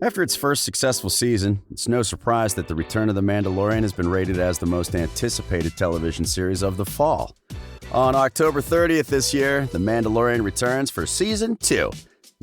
After its first successful season, it's no surprise that The Return of the Mandalorian has been rated as the most anticipated television series of the fall. On October 30th this year, The Mandalorian returns for Season 2.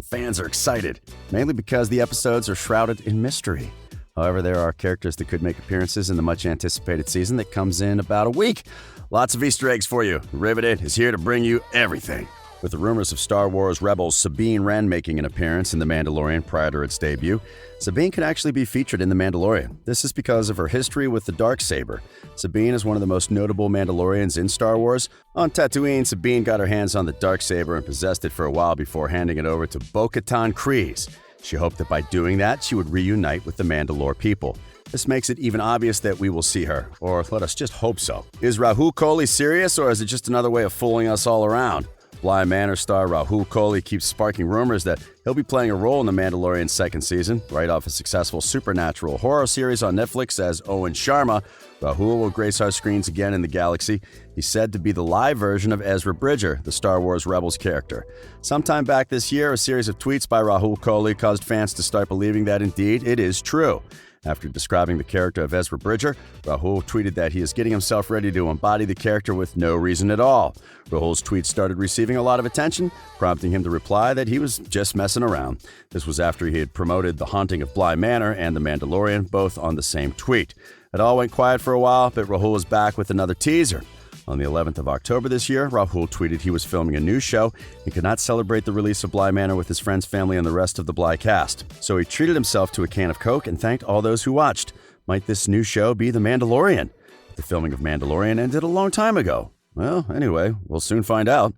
Fans are excited, mainly because the episodes are shrouded in mystery. However, there are characters that could make appearances in the much-anticipated season that comes in about a week. Lots of Easter eggs for you. Riveted is here to bring you everything. With the rumors of Star Wars Rebels Sabine Wren making an appearance in The Mandalorian prior to its debut, Sabine could actually be featured in The Mandalorian. This is because of her history with the Darksaber. Sabine is one of the most notable Mandalorians in Star Wars. On Tatooine, Sabine got her hands on the Darksaber and possessed it for a while before handing it over to Bo-Katan Kryze. She hoped that by doing that, she would reunite with the Mandalore people. This makes it even obvious that we will see her, or let us just hope so. Is Rahul Kohli serious, or is it just another way of fooling us all around? Bly Manor star Rahul Kohli keeps sparking rumors that he'll be playing a role in The Mandalorian's second season. Right off a successful supernatural horror series on Netflix as Owen Sharma, Rahul will grace our screens again in the galaxy. He's said to be the live version of Ezra Bridger, the Star Wars Rebels character. Sometime back this year, a series of tweets by Rahul Kohli caused fans to start believing that indeed it is true. After describing the character of Ezra Bridger, Rahul tweeted that he is getting himself ready to embody the character with no reason at all. Rahul's tweet started receiving a lot of attention, prompting him to reply that he was just messing around. This was after he had promoted The Haunting of Bly Manor and The Mandalorian, both on the same tweet. It all went quiet for a while, but Rahul was back with another teaser. On the 11th of October this year, Rahul tweeted he was filming a new show and could not celebrate the release of Bly Manor with his friends, family, and the rest of the Bly cast. So he treated himself to a can of Coke and thanked all those who watched. Might this new show be The Mandalorian? The filming of Mandalorian ended a long time ago. Well, anyway, we'll soon find out.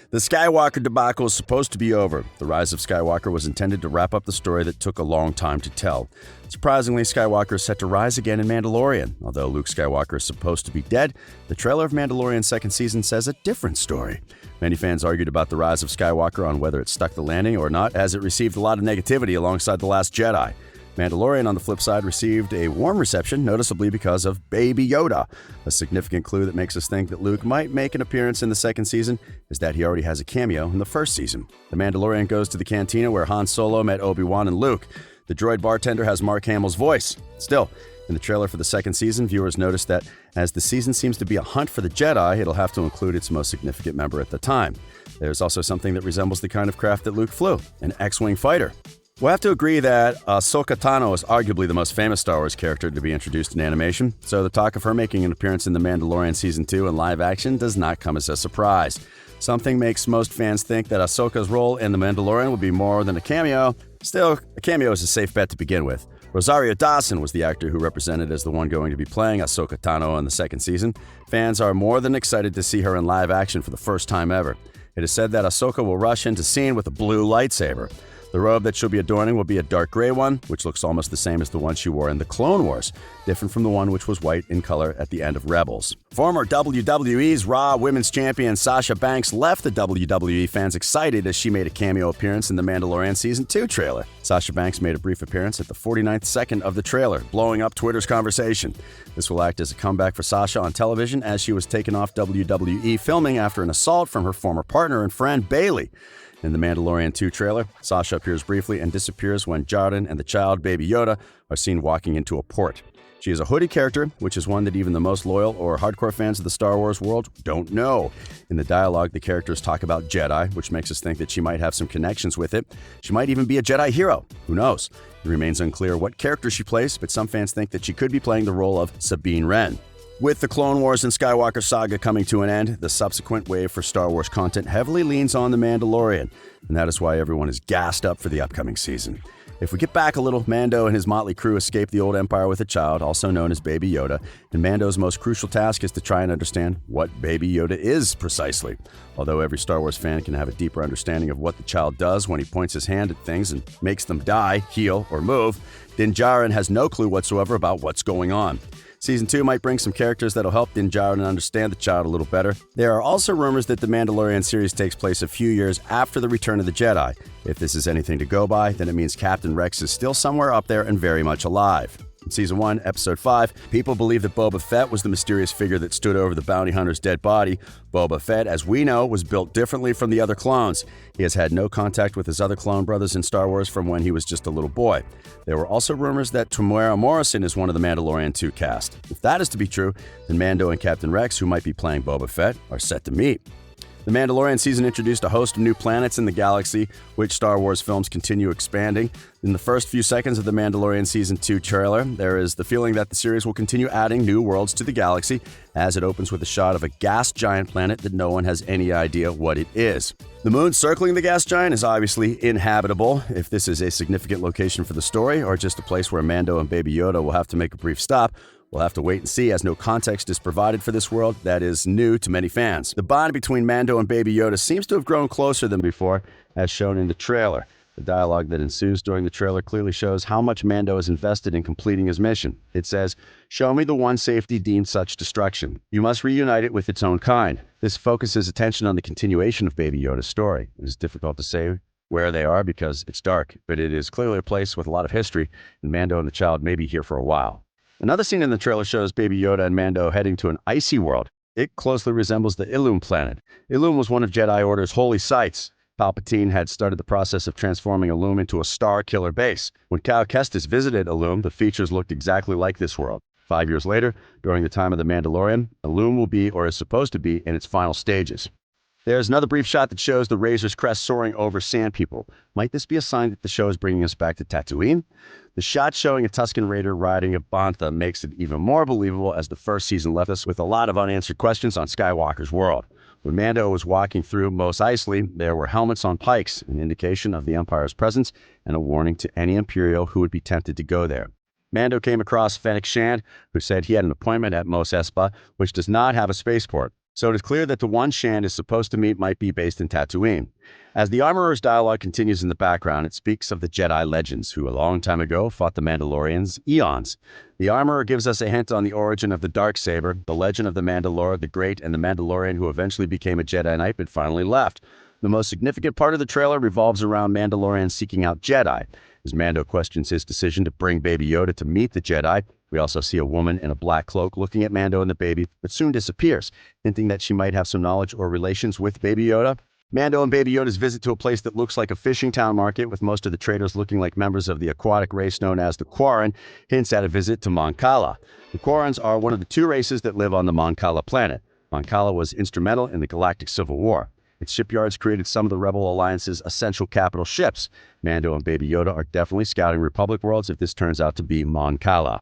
The Skywalker debacle is supposed to be over. The Rise of Skywalker was intended to wrap up the story that took a long time to tell. Surprisingly, Skywalker is set to rise again in Mandalorian. Although Luke Skywalker is supposed to be dead, the trailer of Mandalorian's second season says a different story. Many fans argued about the Rise of Skywalker on whether it stuck the landing or not, as it received a lot of negativity alongside The Last Jedi. Mandalorian, on the flip side, received a warm reception, noticeably because of Baby Yoda. A significant clue that makes us think that Luke might make an appearance in the second season is that he already has a cameo in the first season. The Mandalorian goes to the cantina where Han Solo met Obi-Wan and Luke. The droid bartender has Mark Hamill's voice. Still, in the trailer for the second season, viewers noticed that as the season seems to be a hunt for the Jedi, it'll have to include its most significant member at the time. There's also something that resembles the kind of craft that Luke flew, an X-Wing fighter. We'll have to agree that Ahsoka Tano is arguably the most famous Star Wars character to be introduced in animation, so the talk of her making an appearance in The Mandalorian Season 2 in live action does not come as a surprise. Something makes most fans think that Ahsoka's role in The Mandalorian will be more than a cameo. Still, a cameo is a safe bet to begin with. Rosario Dawson was the actor who represented as the one going to be playing Ahsoka Tano in the second season. Fans are more than excited to see her in live action for the first time ever. It is said that Ahsoka will rush into scene with a blue lightsaber. The robe that she'll be adorning will be a dark gray one, which looks almost the same as the one she wore in the Clone Wars, different from the one which was white in color at the end of Rebels. Former WWE's Raw Women's Champion Sasha Banks left the WWE fans excited as she made a cameo appearance in the Mandalorian Season 2 trailer. Sasha Banks made a brief appearance at the 49th second of the trailer, blowing up Twitter's conversation. This will act as a comeback for Sasha on television as she was taken off WWE filming after an assault from her former partner and friend Bailey. In the Mandalorian 2 trailer, Sasha appears briefly and disappears when Jardin and the child, Baby Yoda, are seen walking into a port. She is a hooded character, which is one that even the most loyal or hardcore fans of the Star Wars world don't know. In the dialogue, the characters talk about Jedi, which makes us think that she might have some connections with it. She might even be a Jedi hero. Who knows? It remains unclear what character she plays, but some fans think that she could be playing the role of Sabine Wren. With the Clone Wars and Skywalker saga coming to an end, the subsequent wave for Star Wars content heavily leans on The Mandalorian, and that is why everyone is gassed up for the upcoming season. If we get back a little, Mando and his motley crew escape the old Empire with a child, also known as Baby Yoda, and Mando's most crucial task is to try and understand what Baby Yoda is precisely. Although every Star Wars fan can have a deeper understanding of what the child does when he points his hand at things and makes them die, heal, or move, Din Djarin has no clue whatsoever about what's going on. Season 2 might bring some characters that'll help Din Djarin understand the child a little better. There are also rumors that the Mandalorian series takes place a few years after the Return of the Jedi. If this is anything to go by, then it means Captain Rex is still somewhere up there and very much alive. In Season 1, Episode 5, people believe that Boba Fett was the mysterious figure that stood over the bounty hunter's dead body. Boba Fett, as we know, was built differently from the other clones. He has had no contact with his other clone brothers in Star Wars from when he was just a little boy. There were also rumors that Temuera Morrison is one of the Mandalorian 2 cast. If that is to be true, then Mando and Captain Rex, who might be playing Boba Fett, are set to meet. The Mandalorian season introduced a host of new planets in the galaxy, which Star Wars films continue expanding. In the first few seconds of the Mandalorian Season 2 trailer, there is the feeling that the series will continue adding new worlds to the galaxy, as it opens with a shot of a gas giant planet that no one has any idea what it is. The moon circling the gas giant is obviously inhabitable. If this is a significant location for the story, or just a place where Mando and Baby Yoda will have to make a brief stop, we'll have to wait and see, as no context is provided for this world that is new to many fans. The bond between Mando and Baby Yoda seems to have grown closer than before, as shown in the trailer. The dialogue that ensues during the trailer clearly shows how much Mando is invested in completing his mission. It says, "Show me the one safety deemed such destruction. You must reunite it with its own kind." This focuses attention on the continuation of Baby Yoda's story. It is difficult to say where they are because it's dark, but it is clearly a place with a lot of history, and Mando and the child may be here for a while. Another scene in the trailer shows Baby Yoda and Mando heading to an icy world. It closely resembles the Ilum planet. Ilum was one of Jedi Order's holy sites. Palpatine had started the process of transforming Ilum into a star-killer base. When Cal Kestis visited Ilum, the features looked exactly like this world. 5 years later, during the time of The Mandalorian, Ilum will be, or is supposed to be, in its final stages. There's another brief shot that shows the Razor's crest soaring over Sand People. Might this be a sign that the show is bringing us back to Tatooine? The shot showing a Tusken Raider riding a Bantha makes it even more believable, as the first season left us with a lot of unanswered questions on Skywalker's world. When Mando was walking through Mos Eisley, there were helmets on pikes, an indication of the Empire's presence and a warning to any Imperial who would be tempted to go there. Mando came across Fennec Shand, who said he had an appointment at Mos Espa, which does not have a spaceport. So it is clear that the one Shand is supposed to meet might be based in Tatooine. As the Armorer's dialogue continues in the background, it speaks of the Jedi legends, who a long time ago fought the Mandalorians eons. The Armorer gives us a hint on the origin of the Darksaber, the legend of the Mandalore the Great, and the Mandalorian who eventually became a Jedi Knight but finally left. The most significant part of the trailer revolves around Mandalorian seeking out Jedi. As Mando questions his decision to bring Baby Yoda to meet the Jedi, we also see a woman in a black cloak looking at Mando and the baby, but soon disappears, hinting that she might have some knowledge or relations with Baby Yoda. Mando and Baby Yoda's visit to a place that looks like a fishing town market, with most of the traders looking like members of the aquatic race known as the Quarren, hints at a visit to Mon Cala. The Quarrens are one of the two races that live on the Mon Cala planet. Mon Cala was instrumental in the Galactic Civil War. Its shipyards created some of the Rebel Alliance's essential capital ships. Mando and Baby Yoda are definitely scouting Republic worlds if this turns out to be Mon Cala.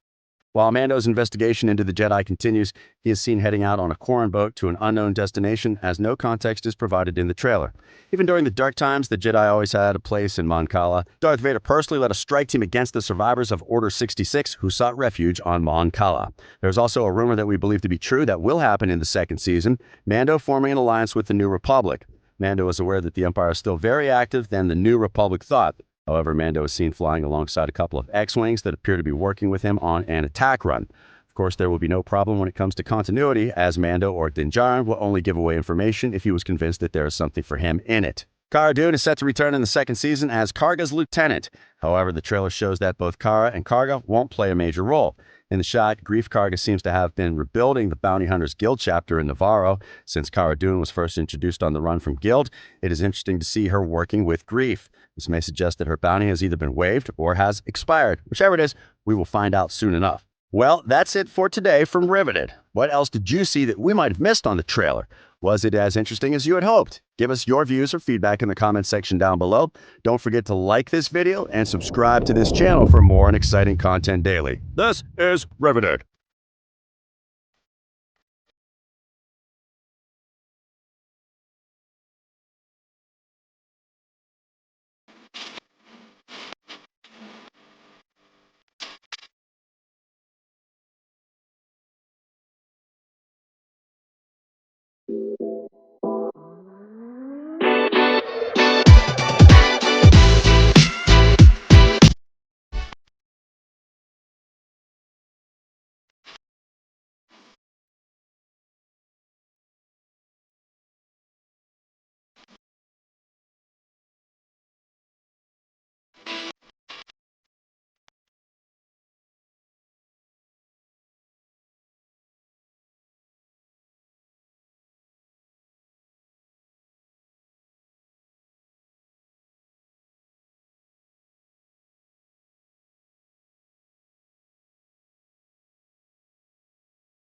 While Mando's investigation into the Jedi continues, he is seen heading out on a Quarren boat to an unknown destination, as no context is provided in the trailer. Even during the dark times, the Jedi always had a place in Mon Cala. Darth Vader personally led a strike team against the survivors of Order 66, who sought refuge on Mon Cala. There's also a rumor that we believe to be true that will happen in the second season, Mando forming an alliance with the New Republic. Mando is aware that the Empire is still very active than the New Republic thought. However, Mando is seen flying alongside a couple of X-Wings that appear to be working with him on an attack run. Of course, there will be no problem when it comes to continuity, as Mando or Din Djarin will only give away information if he was convinced that there is something for him in it. Cara Dune is set to return in the second season as Karga's lieutenant. However, the trailer shows that both Cara and Karga won't play a major role. In the shot, Greef Karga seems to have been rebuilding the Bounty Hunters Guild chapter in Navarro. Since Cara Dune was first introduced on the run from Guild, it is interesting to see her working with Greef. This may suggest that her bounty has either been waived or has expired. Whichever it is, we will find out soon enough. Well, that's it for today from Riveted. What else did you see that we might have missed on the trailer? Was it as interesting as you had hoped? Give us your views or feedback in the comments section down below. Don't forget to like this video and subscribe to this channel for more and exciting content daily. This is Riveted.